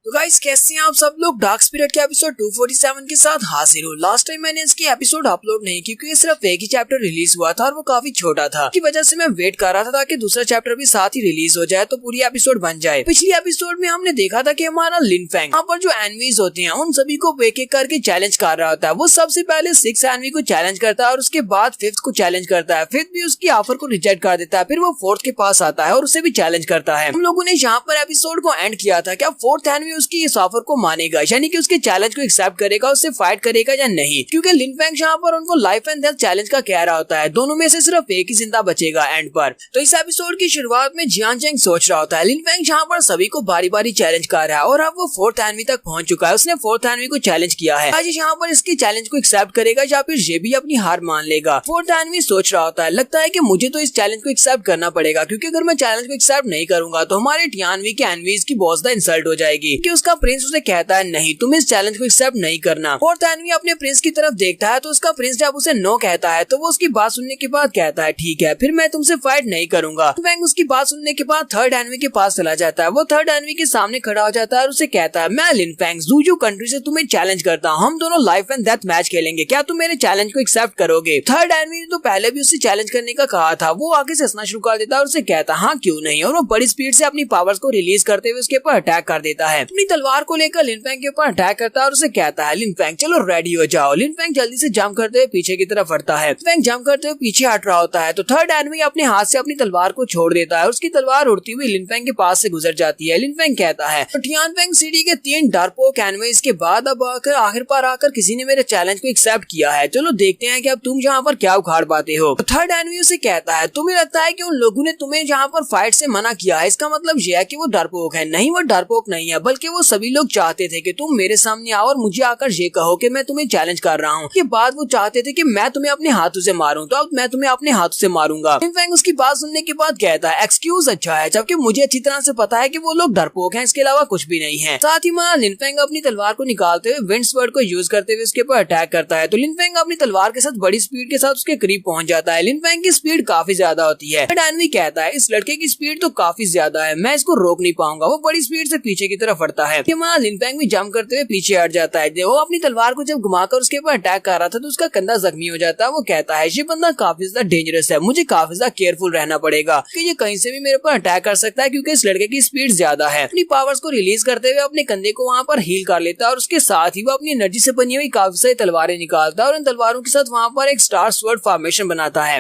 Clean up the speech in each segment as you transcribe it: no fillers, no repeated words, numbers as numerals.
तो गाइस कैसे हैं आप सब लोग। डार्क स्पिरिट के एपिसोड 247 के साथ हाजिर हूँ। लास्ट टाइम मैंने इसकी एपिसोड अपलोड नहीं की क्योंकि सिर्फ एक ही चैप्टर रिलीज हुआ था और वो काफी छोटा था, की वजह से मैं वेट कर रहा था ताकि दूसरा चैप्टर भी साथ ही रिलीज हो जाए तो पूरी एपिसोड बन जाए। पिछली एपिसोड में हमने देखा था कि हमारा लिन फेंग यहाँ पर जो एनवीज होते हैं उन सभी को एक एक करके चैलेंज कर रहा होता है। वो सबसे पहले 6 एनवी को चैलेंज करता है और उसके बाद 5th को चैलेंज करता है। 5th भी उसकी ऑफर को रिजेक्ट कर देता है। फिर वो 4th के पास आता है और उसे भी चैलेंज करता है। हम लोगों ने यहाँ पर एपिसोड को एंड किया था। क्या 4th एनवी उसकी इस ऑफर को मानेगा, यानी कि उसके चैलेंज को एक्सेप्ट करेगा, उससे फाइट करेगा या नहीं, क्योंकि लिन फेंग यहाँ पर उनको लाइफ एंड डेथ चैलेंज का कह रहा होता है। दोनों में से सिर्फ एक ही जिंदा बचेगा एंड पर। तो इस एपिसोड की शुरुआत में जियान चेंग सोच रहा होता है लिन फेंग यहाँ पर सभी को बारी बारी चैलेंज कर रहा है और अब वो 4th एनवी तक पहुंच चुका है। उसने 4th एनवी को चैलेंज किया है। आज यहाँ पर इसके चैलेंज को एक्सेप्ट करेगा या फिर ये भी अपनी हार मान लेगा। 4th एनवी सोच रहा होता है, लगता है कि मुझे तो इस चैलेंज को एक्सेप्ट करना पड़ेगा, क्योंकि अगर मैं चैलेंज को एक्सेप्ट नहीं करूंगा तो हमारे टियानवी के एनवीज की बहुत ज्यादा इंसल्ट हो जाएगी। कि उसका प्रिंस उसे कहता है नहीं, तुम इस चैलेंज को एक्सेप्ट नहीं करना। 4th एनवी अपने प्रिंस की तरफ देखता है तो उसका प्रिंस जब उसे नो कहता है तो वो उसकी बात सुनने के बाद कहता है ठीक है, फिर मैं तुमसे फाइट नहीं करूंगा। फेंग उसकी बात सुनने के बाद 3rd एनवी के पास चला जाता है। वो 3rd एनवी के सामने खड़ा हो जाता है और उसे कहता है मैं लिन फेंग ज़ूजू कंट्री से तुम्हें चैलेंज करता हूँ, हम दोनों लाइफ एंड डेथ मैच खेलेंगे, क्या तुम मेरे चैलेंज को एक्सेप्ट करोगे। 3rd एनवी ने तो पहले भी उससे चैलेंज करने का कहा था। वो आगे से हंसना शुरू कर देता है और उसे कहता है हाँ क्यों नहीं, और वो बड़ी स्पीड से अपनी पावर्स को रिलीज करते हुए उसके ऊपर अटैक कर देता है। अपनी तलवार को लेकर लिन फेंग के ऊपर अटैक करता है और उसे कहता है लिन फेंग चलो रेडी हो जाओ। लिन फेंग जल्दी से जंप करते हुए पीछे की तरफ हटता है। फेंग जंप करते हुए पीछे हट रहा होता है तो 3rd एनवी अपने हाथ से अपनी तलवार को छोड़ देता है। उसकी तलवार उड़ती हुई लिन फेंग के पास से गुजर जाती है। लिन फेंग कहता है तो टियान फेंग सिटी के 3 डरपोक एनवीज के बाद अब आखिर पर आकर किसी ने मेरे चैलेंज को एक्सेप्ट किया है। चलो देखते हैं कि अब तुम यहाँ पर क्या उखाड़ पाते हो। तो 3rd एनवी उसे कहता है तुम्हें लगता है कि उन लोगों ने तुम्हें यहाँ पर फाइट से मना किया है, इसका मतलब यह है कि वो डरपोक है। नहीं, वो डरपोक नहीं है, बल्कि वो सभी लोग चाहते थे कि तुम मेरे सामने आओ और मुझे आकर ये कहो कि मैं तुम्हें चैलेंज कर रहा हूँ। के बाद वो चाहते थे कि मैं तुम्हें अपने हाथों से मारूं, तो अब मैं तुम्हें अपने हाथों से मारूंगा। लिन फेंग उसकी बात सुनने के बाद कहता है एक्सक्यूज अच्छा है, जबकि मुझे अच्छी तरह से पता है कि वो लोग डरपोक हैं, इसके अलावा कुछ भी नहीं है। साथ ही में लिन फेंग अपनी तलवार को निकालते हुए विंड स्वर्ड को यूज करते हुए उसके ऊपर अटैक करता है। तो लिन फेंग अपनी तलवार के साथ बड़ी स्पीड के साथ उसके करीब पहुंच जाता है। लिन फेंग की स्पीड काफी ज्यादा होती है। एनवी कहता है इस लड़के की स्पीड तो काफी ज्यादा है, मैं इसको रोक नहीं पाऊंगा। वो बड़ी स्पीड से पीछे की तरफ हटता है। लिन फेंग भी जंप करते हुए पीछे हट जाता है। वो अपनी तलवार को जब घुमाकर उसके ऊपर अटैक कर रहा था तो उसका कंधा जख्मी हो जाता है। वो कहता है ये बंदा काफी ज्यादा डेंजरस है, मुझे काफी ज्यादा केयरफुल रहना पड़ेगा कि ये कहीं से भी मेरे ऊपर अटैक कर सकता है, क्योंकि इस लड़के की स्पीड ज्यादा है। अपनी पावर्स को रिलीज करते हुए अपने कंधे को वहाँ पर हील कर लेता है और उसके साथ ही वो अपनी एनर्जी से बनी हुई काफी सारी तलवारें निकालता है और इन तलवारों के साथ वहाँ पर एक स्टार स्वॉर्ड फॉर्मेशन बनाता है।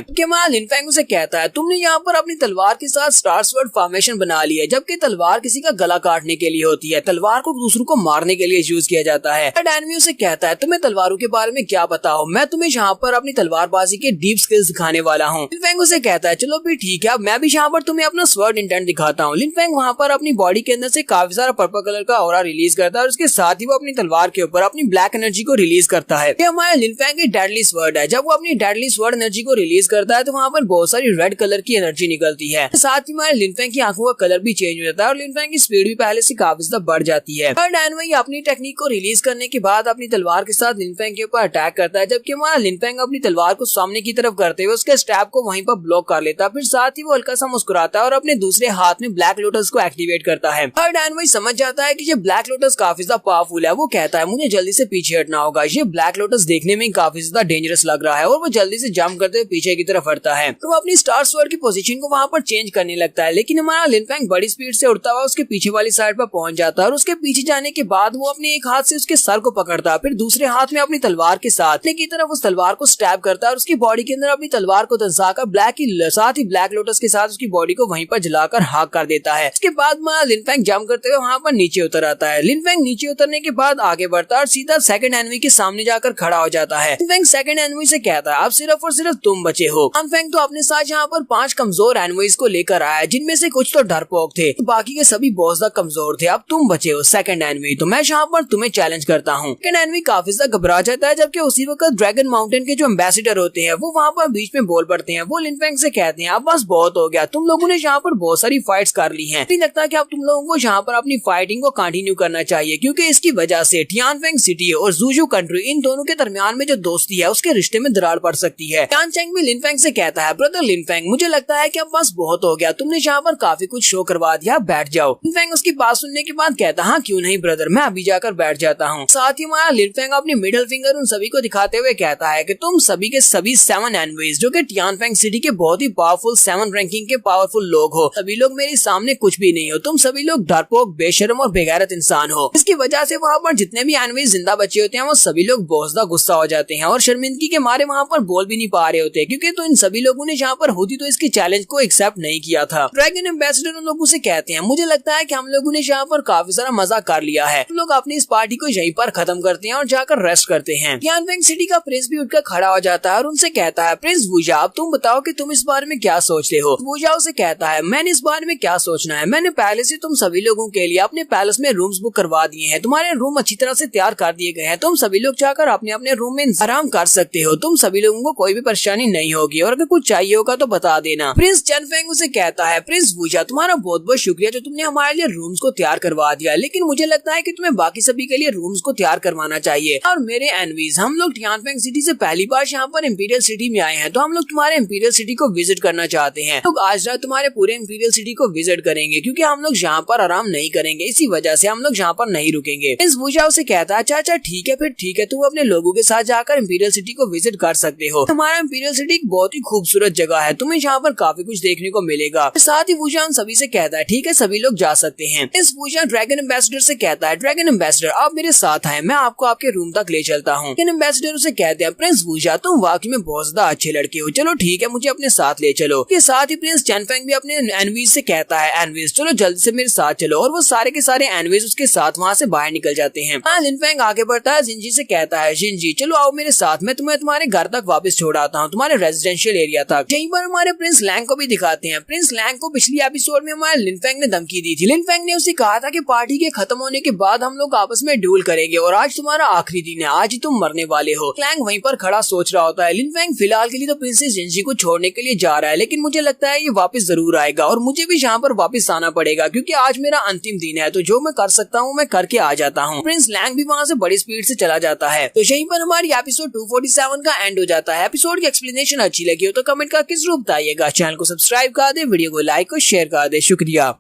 लिन फेंग उसे कहता है तुमने यहाँ पर अपनी तलवार के साथ स्टार स्वॉर्ड फॉर्मेशन बना ली है, जबकि तलवार किसी का गला काटने के लिए होती है, तलवार को दूसरों को मारने के लिए यूज किया जाता है। एनवी उसे कहता है तुम्हें तलवारों के बारे में क्या पता हो, मैं तुम्हें यहाँ पर अपनी तलवारबाजी के डीप स्किल्स दिखाने वाला हूँ। लिन फेंग उसे कहता है चलो भी ठीक है, मैं भी यहाँ पर तुम्हें अपना स्वर्ड इंटेंट दिखाता हूँ। लिन फेंग वहाँ पर अपनी बॉडी के अंदर से काफी सारा पर्पल कलर का ऑरा रिलीज करता है और उसके साथ ही वो अपनी तलवार के ऊपर अपनी ब्लैक एनर्जी को रिलीज करता है। ये हमारे लिन फेंग की डेडली स्वर्ड है। जब वो अपनी डेडली स्वर्ड एनर्जी को रिलीज करता है तो वहाँ पर बहुत सारी रेड कलर की एनर्जी निकलती है। साथ ही हमारे लिन फेंग की आंखों का कलर भी चेंज हो जाता है और लिन फेंग की स्पीड भी पहले से काफी ज्यादा बढ़ जाती है। 3rd एनवी अपनी टेक्निक को रिलीज करने के बाद अपनी तलवार के साथ लिन फेंग के ऊपर अटैक करता है, जबकि हमारा लिन फेंग अपनी तलवार को सामने की तरफ करते हुए उसके स्टैब को वहीं पर ब्लॉक कर लेता है। फिर साथ ही वो हल्का सा मुस्कुराता है और अपने दूसरे हाथ में ब्लैक लोटस को एक्टिवेट करता है। 3rd एनवी समझ जाता है कि ये ब्लैक लोटस काफी ज्यादा पावरफुल है। वो कहता है मुझे जल्दी से पीछे हटना होगा, ये ब्लैक लोटस देखने में काफी ज्यादा डेंजरस लग रहा है, और वो जल्दी से जंप करते हुए पीछे की तरफ हटता है। तो वो अपनी स्टार स्वॉर्ड की पोजीशन को वहाँ पर चेंज करने लगता है, लेकिन हमारा लिन फेंग बड़ी स्पीड से उड़ता हुआ उसके पीछे वाली साइड पर पहुंच जाता है और उसके पीछे जाने के बाद वो अपने एक हाथ से उसके सर को पकड़ता है, फिर दूसरे हाथ में अपनी तलवार के साथ की तरफ उस तलवार को स्टैब करता है और उसकी बॉडी के अंदर अपनी तलवार को धंसाकर ब्लैक लोटस के साथ उसकी बॉडी को वहीं पर जलाकर हाक कर देता है। उसके बाद लिन फेंग जंप करते हुए वहाँ पर नीचे उतर आता है। लिन फेंग नीचे उतरने के बाद आगे बढ़ता है और सीधा 2nd एनवी के सामने जाकर खड़ा हो जाता है। लिन फेंग 2nd एनवी से कहता है अब सिर्फ और सिर्फ तुम बचे हो। लिन फेंग तो अपने साथ यहाँ पर 5 कमजोर एनवीज को लेकर आया, जिनमें से कुछ तो डरपोक थे, बाकी के सभी बहुत ज्यादा कमजोर थे। अब तुम बचे हो 2nd एनवी, तो मैं यहाँ पर तुम्हें चैलेंज करता हूँ। 2nd एनवी काफी ज्यादा घबरा जाता है, जबकि उसी वक्त ड्रैगन माउंटेन के जो एम्बेसडर होते हैं वो वहाँ पर बीच में बोल पड़ते हैं। वो लिन फेंग से कहते हैं अब बस बहुत हो गया, तुम लोगों ने यहाँ पर बहुत सारी फाइट्स कर ली हैं, नहीं लगता कि अब तुम लोगों को यहाँ पर अपनी फाइटिंग को कंटिन्यू करना चाहिए, क्योंकि इसकी वजह से टियानफेंग सिटी और ज़ूजू कंट्री इन दोनों के दरमियान में जो दोस्ती है उसके रिश्ते में दरार पड़ सकती है। टियान चेंग भी लिन फेंग से कहता है ब्रदर लिन फेंग, मुझे लगता है कि अब बस बहुत हो गया, तुमने यहाँ पर काफी कुछ शो करवा दिया, बैठ जाओ। लिन फेंग उसकी बात सुनने के बाद बाद कहता हाँ क्यों नहीं ब्रदर, मैं अभी जाकर बैठ जाता हूँ। साथ ही हमारा लिनफेंग अपनी मिडिल फिंगर उन सभी को दिखाते हुए कहता है कि तुम सभी के सभी 7 एनवीज जो कि टियानफेंग सिटी के बहुत ही पावरफुल 7 रैंकिंग के पावरफुल लोग हो, सभी लोग मेरे सामने कुछ भी नहीं हो। तुम सभी लोग डरपोक, बेशर्म और बेगैरत इंसान हो। इसकी वजह से वहाँ पर जितने भी एनवीज जिंदा बचे होते हैं वो सभी लोग बहुत ज्यादा गुस्सा हो जाते हैं और शर्मिंदगी के मारे वहाँ पर बोल भी नहीं पा रहे होते, क्योंकि तो इन सभी लोगों ने जहाँ पर होती तो इसके चैलेंज को एक्सेप्ट नहीं किया था। ड्रैगन एम्बेसडर उन लोगों से कहते हैं मुझे लगता है कि हम लोगों ने यहाँ पर काफी सारा मजा कर लिया है, हम लोग अपनी इस पार्टी को यहीं पर खत्म करते हैं और जाकर रेस्ट करते हैं। टियानफेंग सिटी का प्रिंस भी उठकर खड़ा हो जाता है और उनसे कहता है प्रिंस वुजा, अब तुम बताओ कि तुम इस बारे में क्या सोचते हो। वुजा उसे कहता है मैंने इस बारे में क्या सोचना है, मैंने पहले से तुम सभी लोगों के लिए अपने पैलेस में रूम्स बुक करवा दिए हैं, तुम्हारे रूम अच्छी तरह से तैयार कर दिए गए हैं, तुम सभी लोग जाकर अपने अपने रूम में आराम कर सकते हो, तुम सभी लोगों को कोई भी परेशानी नहीं होगी और अगर कुछ चाहिए होगा तो बता देना। प्रिंस चनफेंग उसे कहता है प्रिंस वुजा, तुम्हारा बहुत बहुत शुक्रिया जो तुमने हमारे लिए रूम्स को तैयार करवा दिया, लेकिन मुझे लगता है कि तुम्हें बाकी सभी के लिए रूम्स को तैयार करवाना चाहिए। और मेरे एनवीज, हम लोग टियानफेंग सिटी से पहली बार यहाँ पर इंपीरियल सिटी में आए हैं, तो हम लोग तुम्हारे इंपीरियल सिटी को विजिट करना चाहते हैं। तो आज रात तुम्हारे पूरे इंपीरियल सिटी को विजिट करेंगे, क्योंकि हम लोग यहाँ पर आराम नहीं करेंगे, इसी वजह से हम लोग यहाँ पर नहीं रुकेंगे। प्रिंस वुजा उसे कहता है अच्छा ठीक है, फिर ठीक है, तुम अपने लोगों के साथ जाकर इंपीरियल सिटी को विजिट कर सकते हो। हमारा इंपीरियल सिटी एक बहुत ही खूबसूरत जगह है, तुम्हें यहाँ पर काफी कुछ देखने को मिलेगा। साथ ही वुजा उन सभी से कहता है ठीक है, सभी लोग जा सकते हैं। प्रिंस वुजा ड्रैगन एम्बेसडर से कहता है ड्रैगन एम्बेसडर आप मेरे साथ आए, मैं आपको आपके रूम तक ले चलता हूँ। ड्रैगन एम्बेसडर उसे कहते हैं प्रिंस वुजा, तुम वाकई में बहुत ज्यादा अच्छे लड़के हो, चलो ठीक है, मुझे अपने साथ ले चलो। के साथ ही प्रिंस चनफेंग भी अपने एनवीज से कहता है एनवीज चलो जल्दी से मेरे साथ चलो, और वो सारे के सारे एनवीज उसके साथ वहाँ से बाहर निकल जाते हैं। लिनफेंग आगे बढ़ता है, जिंजी से कहता है जिंजी चलो आओ मेरे साथ, मैं तुम्हें तुम्हारे घर तक वापस छोड़ आता हूँ, तुम्हारे रेजिडेंशियल एरिया तक। यहीं पर हमारे प्रिंस लैंग को भी दिखाते हैं। प्रिंस लैंग को पिछली एपिसोड में हमारे लिनफेंग ने धमकी दी थी। लिनफेंग ने उसे कहा था कि पार्टी के खत्म होने के बाद हम लोग आपस में ड्यूल करेंगे और आज तुम्हारा आखिरी दिन है, आज ही तुम मरने वाले हो। लैंग वहीं पर खड़ा सोच रहा होता है। लिनफेंग फिलहाल के लिए तो प्रिंसेस जिंजी को छोड़ने के लिए जा रहा है, लेकिन मुझे लगता है ये वापस जरूर आएगा और मुझे भी यहाँ पर वापस आना पड़ेगा, क्योंकि आज मेरा अंतिम दिन है, तो जो मैं कर सकता हूँ मैं करके आ जाता हूँ। प्रिंस लैंग भी वहाँ से बड़ी स्पीड से चला जाता है। तो यहीं पर हमारी एपिसोड 247 का एंड हो जाता है। एपिसोड की एक्सप्लेनेशन अच्छी लगी हो तो कमेंट करके जरूर बताइएगा। चैनल को सब्सक्राइब कर दे, वीडियो को लाइक और शेयर कर दे। शुक्रिया।